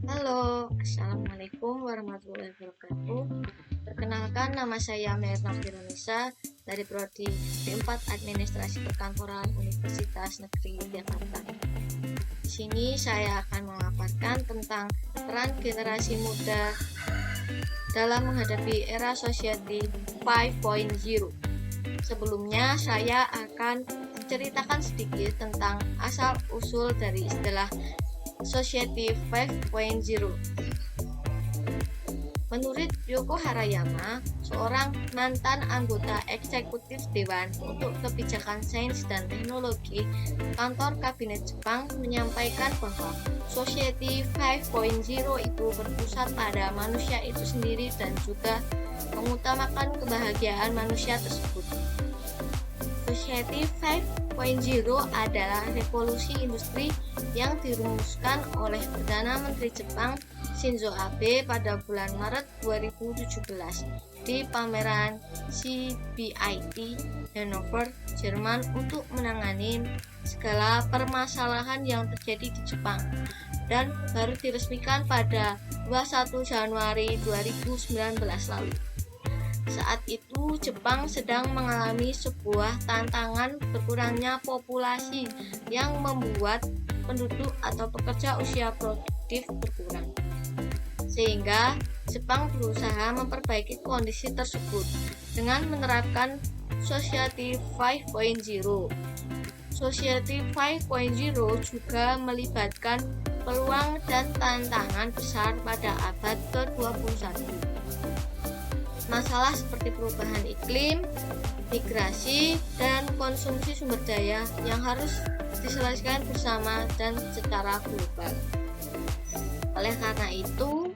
Halo, Assalamualaikum warahmatullahi wabarakatuh. Perkenalkan, nama saya Merna Fironisa dari Prodi D4 Administrasi Perkantoran Universitas Negeri Jakarta. Di sini saya akan memaparkan tentang peran generasi muda dalam menghadapi era Society 5.0. Sebelumnya, saya akan menceritakan sedikit tentang asal-usul dari istilah Society 5.0. Menurut Yoko Harayama, seorang mantan anggota eksekutif Dewan untuk Kebijakan Sains dan Teknologi kantor kabinet Jepang, menyampaikan bahwa Society 5.0 itu berpusat pada manusia itu sendiri dan juga mengutamakan kebahagiaan manusia tersebut. Society 5.0 adalah revolusi industri yang dirumuskan oleh Perdana Menteri Jepang Shinzo Abe pada bulan Maret 2017 di pameran CBIT Hannover, Jerman untuk menangani segala permasalahan yang terjadi di Jepang dan baru diresmikan pada 21 Januari 2019 lalu. Saat itu Jepang sedang mengalami sebuah tantangan berkurangnya populasi yang membuat penduduk atau pekerja usia produktif berkurang. Sehingga Jepang berusaha memperbaiki kondisi tersebut dengan menerapkan Society 5.0. Society 5.0 juga melibatkan peluang dan tantangan besar pada abad ke-21. Masalah seperti perubahan iklim, migrasi, dan konsumsi sumber daya yang harus diselesaikan bersama dan secara global. Oleh karena itu,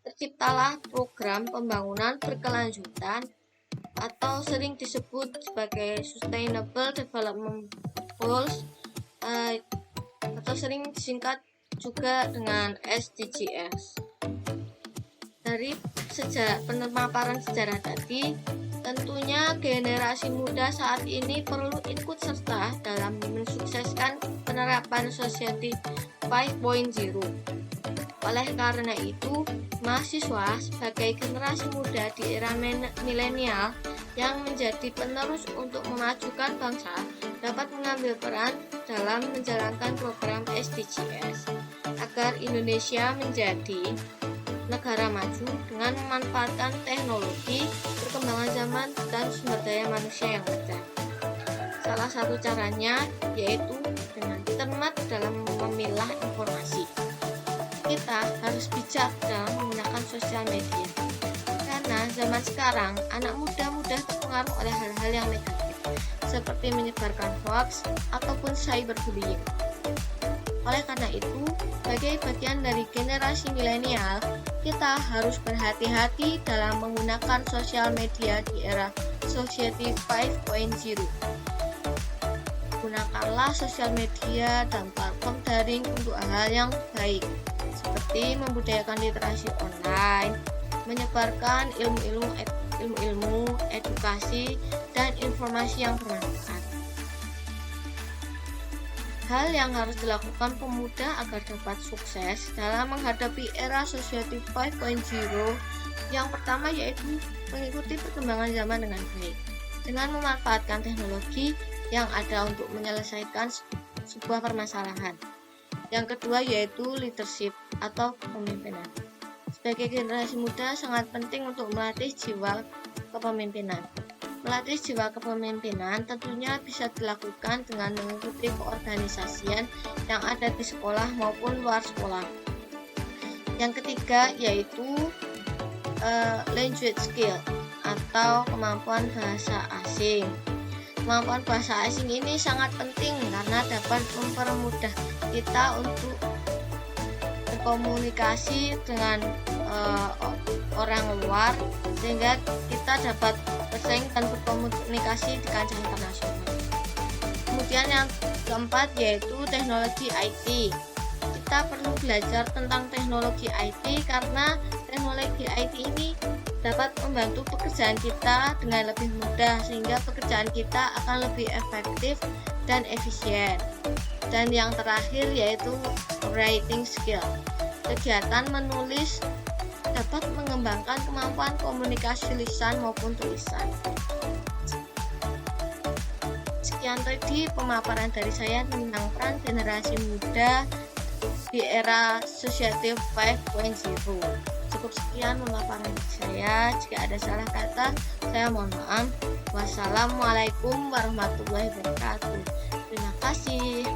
terciptalah program pembangunan berkelanjutan atau sering disebut sebagai Sustainable Development Goals atau sering disingkat juga dengan SDGs. Dari pemaparan sejarah tadi, tentunya generasi muda saat ini perlu ikut serta dalam mensukseskan penerapan Society 5.0. Oleh karena itu, mahasiswa sebagai generasi muda di era milenial yang menjadi penerus untuk memajukan bangsa dapat mengambil peran dalam menjalankan program SDGs agar Indonesia menjadi negara maju dengan memanfaatkan teknologi, perkembangan zaman, dan sumber daya manusia yang ada. Salah satu caranya yaitu dengan cermat dalam memilah informasi. Kita harus bijak dalam menggunakan sosial media, karena zaman sekarang anak muda mudah terpengaruh oleh hal-hal yang negatif, seperti menyebarkan hoax ataupun cyberbullying. Oleh karena itu, sebagai bagian dari generasi milenial, kita harus berhati-hati dalam menggunakan sosial media di era Society 5.0. Gunakanlah sosial media dan platform daring untuk hal yang baik, seperti membudayakan literasi online, menyebarkan ilmu, edukasi, dan informasi yang bermanfaat. Hal yang harus dilakukan pemuda agar dapat sukses dalam menghadapi era Society 5.0 yang pertama yaitu mengikuti perkembangan zaman dengan baik, dengan memanfaatkan teknologi yang ada untuk menyelesaikan sebuah permasalahan. Yang kedua yaitu leadership atau kepemimpinan. Sebagai generasi muda sangat penting untuk melatih jiwa kepemimpinan. Melatih jiwa kepemimpinan tentunya bisa dilakukan dengan mengikuti keorganisasian yang ada di sekolah maupun luar sekolah. Yang ketiga yaitu language skill atau kemampuan bahasa asing. Kemampuan bahasa asing ini sangat penting karena dapat mempermudah kita untuk berkomunikasi dengan orang luar, sehingga kita dapat bersaing dan berkomunikasi di kancah internasional. Kemudian yang keempat yaitu teknologi IT. Kita perlu belajar tentang teknologi IT karena teknologi IT ini dapat membantu pekerjaan kita dengan lebih mudah, sehingga pekerjaan kita akan lebih efektif dan efisien. Dan yang terakhir yaitu writing skill. Kegiatan menulis dapat mengembangkan kemampuan komunikasi lisan maupun tulisan. Sekian tadi pemaparan dari saya tentang peran generasi muda di era Society 5.0. Cukup sekian pemaparan saya. Jika ada salah kata, saya mohon maaf. Wassalamualaikum warahmatullahi wabarakatuh. Terima kasih.